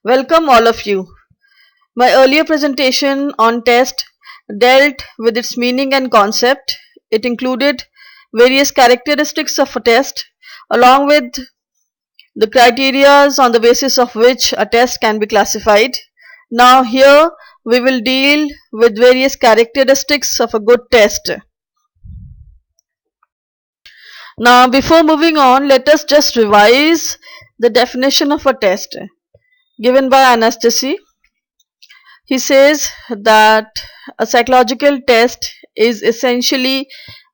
Welcome all of you. My earlier presentation on test dealt with its meaning and concept. It included various characteristics of a test along with the criteria on the basis of which a test can be classified. Now here we will deal with various characteristics of a good test. Now before moving on, let us just revise the definition of a test given by Anastasia. He says that a psychological test is essentially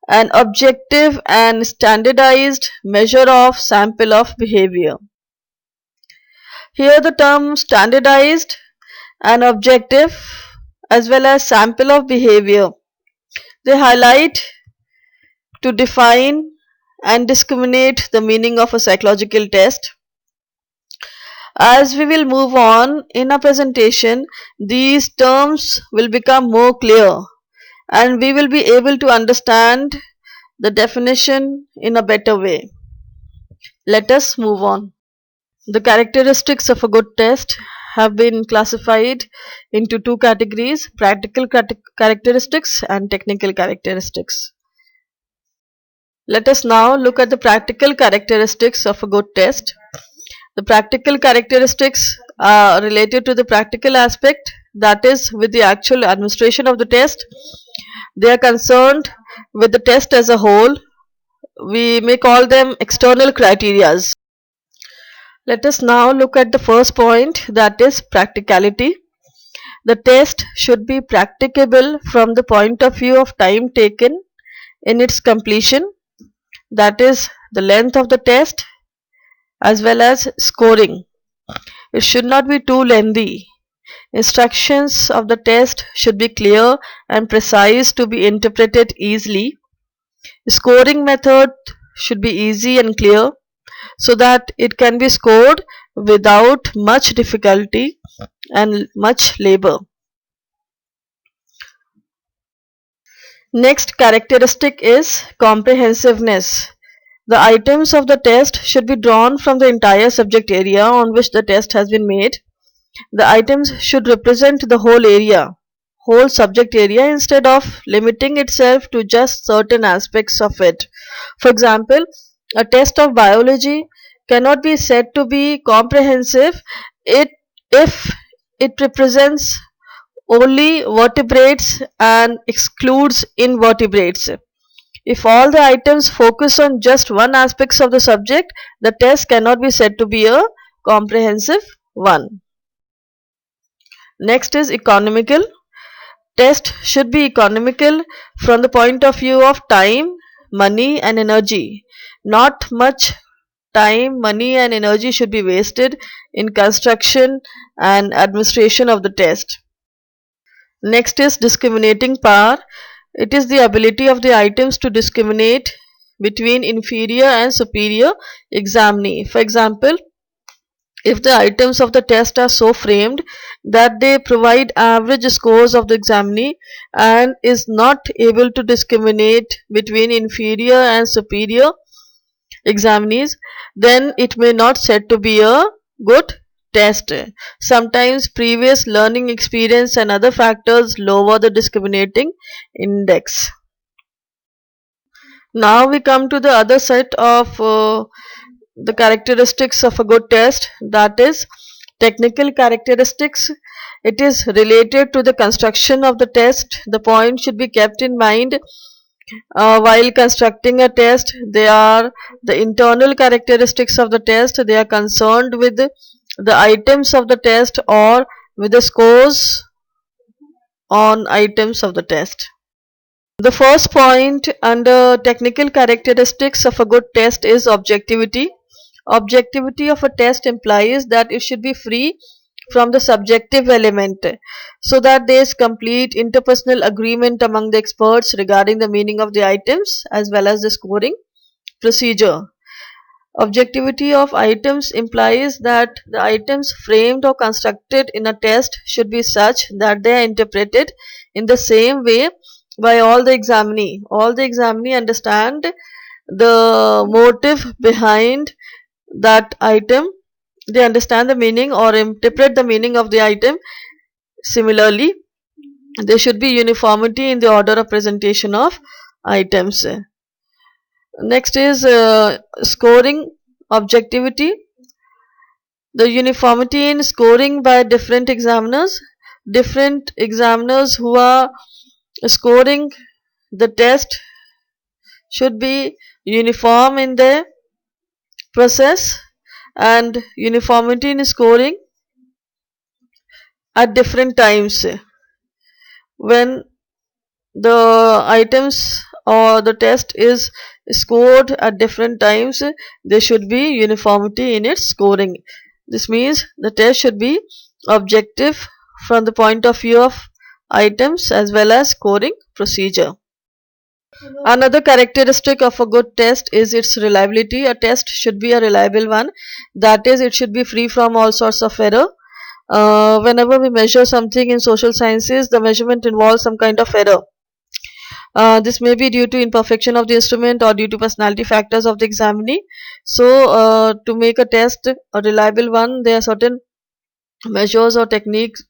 an objective and standardized measure of sample of behavior. Here the term standardized and objective as well as sample of behavior, they highlight to define and discriminate the meaning of a psychological test. As we will move on in our presentation, these terms will become more clear and we will be able to understand the definition in a better way. Let us move on. The characteristics of a good test have been classified into two categories: practical characteristics and technical characteristics. Let us now look at the practical characteristics of a good test. The practical characteristics are related to the practical aspect, that is with the actual administration of the test. They are concerned with the test as a whole. We may call them external criteria. Let us now look at the first point, that is practicality. The test should be practicable from the point of view of time taken in its completion, that is the length of the test as well as scoring. It should not be too lengthy. Instructions of the test should be clear and precise to be interpreted easily. The scoring method should be easy and clear so that it can be scored without much difficulty and much labor. Next characteristic is comprehensiveness. The items of the test should be drawn from the entire subject area on which the test has been made. The items should represent the whole area, whole subject area, instead of limiting itself to just certain aspects of it. For example, a test of biology cannot be said to be comprehensive if it represents only vertebrates and excludes invertebrates. If all the items focus on just one aspect of the subject, the test cannot be said to be a comprehensive one. Next is economical. Test should be economical from the point of view of time, money and energy. Not much time, money and energy should be wasted in construction and administration of the test. Next is discriminating power. It is the ability of the items to discriminate between inferior and superior examinee. For example, if the items of the test are so framed that they provide average scores of the examinee and is not able to discriminate between inferior and superior examinees, then it may not said to be a good test. Sometimes previous learning experience and other factors lower the discriminating index. Now we come to the other set of the characteristics of a good test, that is technical characteristics. It is related to the construction of the test. The point should be kept in mind while constructing a test. They are the internal characteristics of the test. They are concerned with the items of the test or with the scores on items of the test. The first point under technical characteristics of a good test is objectivity. Objectivity of a test implies that it should be free from the subjective element so that there is complete interpersonal agreement among the experts regarding the meaning of the items as well as the scoring procedure. Objectivity of items implies that the items framed or constructed in a test should be such that they are interpreted in the same way by all the examinee. All the examinee understand the motive behind that item they understand the meaning or interpret the meaning of the item. Similarly, there should be uniformity in the order of presentation of items. Next is scoring objectivity. The uniformity in scoring by different examiners. Different examiners who are scoring the test should be uniform in their process, and uniformity in scoring at different times. When the items or the test is scored at different times, there should be uniformity in its scoring. This means the test should be objective from the point of view of items as well as scoring procedure. Another characteristic of a good test is its reliability. A test should be a reliable one. That is, it should be free from all sorts of error. Whenever we measure something in social sciences, the measurement involves some kind of error. This may be due to imperfection of the instrument or due to personality factors of the examinee. So, to make a test a reliable one, there are certain measures or techniques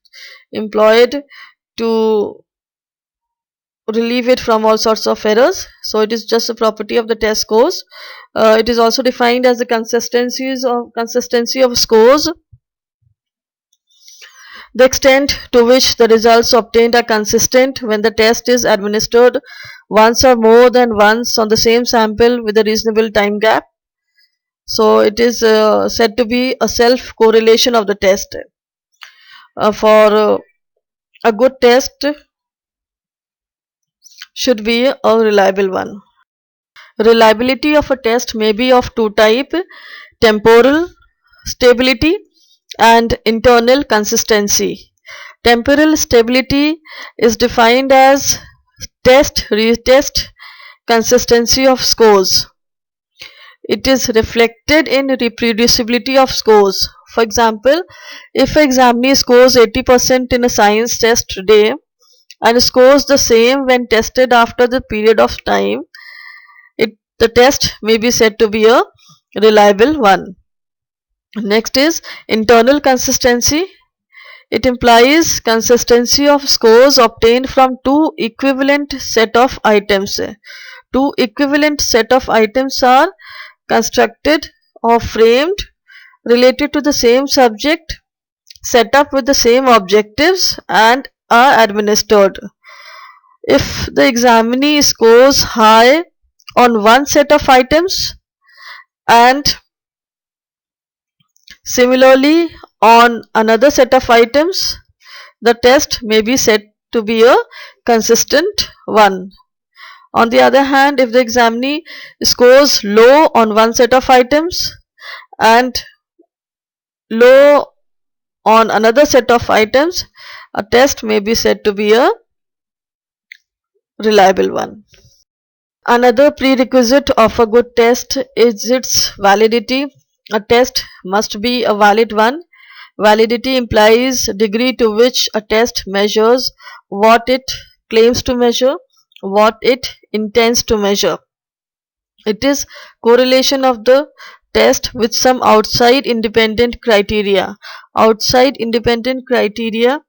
employed to relieve it from all sorts of errors. So it is just a property of the test scores. It is also defined as the consistency of scores, the extent to which the results obtained are consistent when the test is administered once or more than once on the same sample with a reasonable time gap. So it is said to be a self correlation of the test. For a good test should be a reliable one. Reliability of a test may be of two types: temporal stability and internal consistency. Temporal stability is defined as test-retest consistency of scores. It is reflected in reproducibility of scores. For example, if an examinee scores 80% in a science test today and scores the same when tested after the period of time, the test may be said to be a reliable one. Next is internal consistency. It implies consistency of scores obtained from two equivalent set of items. Two equivalent set of items are constructed or framed related to the same subject, set up with the same objectives, and are administered. If the examinee scores high on one set of items and similarly on another set of items, the test may be said to be a consistent one. On the other hand, if the examinee scores low on one set of items and low on another set of items, a test may be said to be a reliable one. Another prerequisite of a good test is its validity. A test must be a valid one. Validity implies degree to which a test measures what it claims to measure, what it intends to measure. It is correlation of the test with some outside independent criteria. Outside independent criteria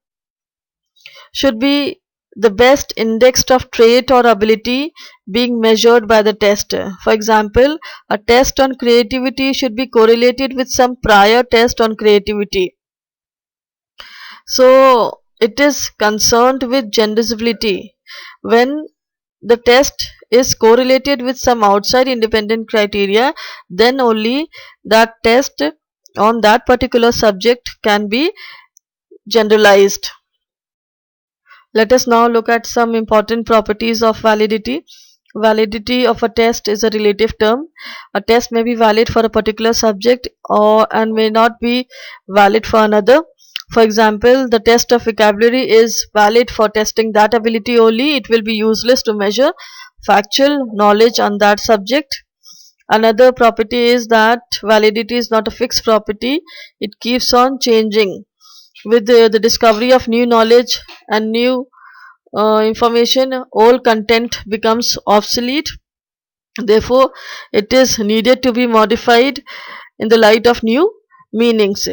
should be the best indexed of trait or ability being measured by the tester. For example, a test on creativity should be correlated with some prior test on creativity. So it is concerned with generalizability. When the test is correlated with some outside independent criteria, then only that test on that particular subject can be generalized. Let us now look at some important properties of validity. Validity of a test is a relative term. A test may be valid for a particular subject and may not be valid for another. For example, the test of vocabulary is valid for testing that ability only. It will be useless to measure factual knowledge on that subject. Another property is that validity is not a fixed property. It keeps on changing. With the discovery of new knowledge and new information, old content becomes obsolete. Therefore, it is needed to be modified in the light of new meanings.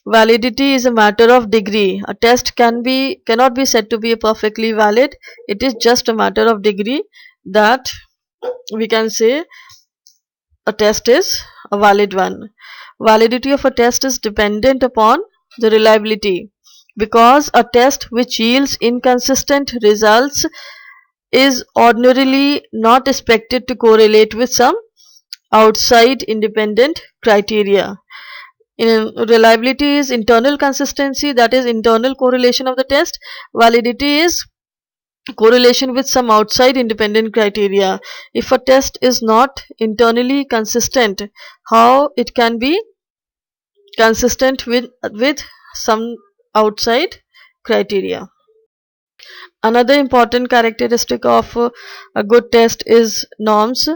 Validity is a matter of degree. A test cannot be said to be perfectly valid. It is just a matter of degree that we can say a test is a valid one. Validity of a test is dependent upon the reliability, because a test which yields inconsistent results is ordinarily not expected to correlate with some outside independent criteria. Reliability is internal consistency, that is internal correlation of the test. Validity is correlation with some outside independent criteria. If a test is not internally consistent, how it can be consistent with some outside criteria? Another important characteristic of a good test is norms.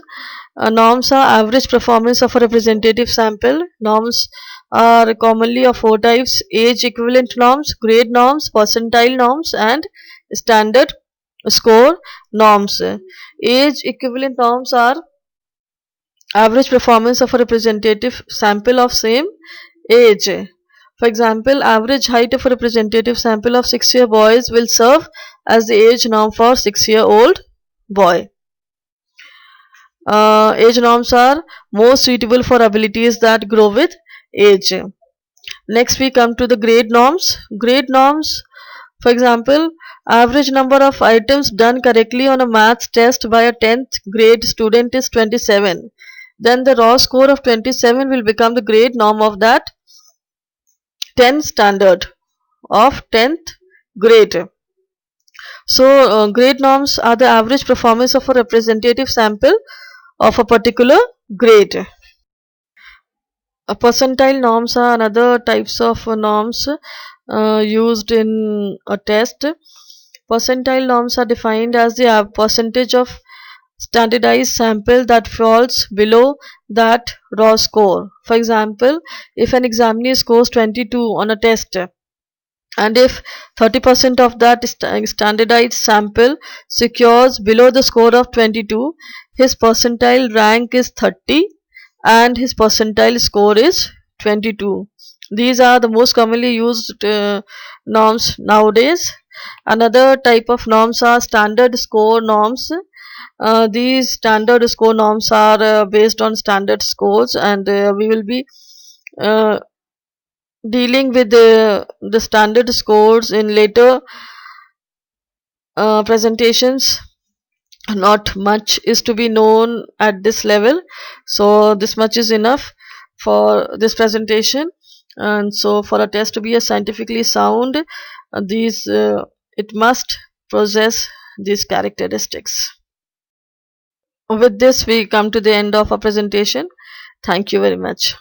Norms are average performance of a representative sample. Norms are commonly of four types: age equivalent norms, grade norms, percentile norms, and standard score norms. Age equivalent norms are average performance of a representative sample of same age. For example, average height of a representative sample of 6-year boys will serve as the age norm for 6-year-old boy. Age norms are more suitable for abilities that grow with age. Next we come to the grade norms. Grade norms, for example, average number of items done correctly on a maths test by a 10th grade student is 27. Then the raw score of 27 will become the grade norm of that 10 standard of 10th grade. So grade norms are the average performance of a representative sample of a particular grade. Percentile norms are another types of norms used in a test. Percentile norms are defined as the percentage of standardized sample that falls below that raw score. For example, if an examinee scores 22 on a test, and if 30% of that standardized sample secures below the score of 22, his percentile rank is 30 and his percentile score is 22. These are the most commonly used norms nowadays. Another type of norms are standard score norms. These standard score norms are based on standard scores, and we will be uh, dealing with the standard scores in later presentations. Not much is to be known at this level, so this much is enough for this presentation. And so for a test to be a scientifically sound, these it must possess these characteristics. With this we come to the end of our presentation. Thank you very much.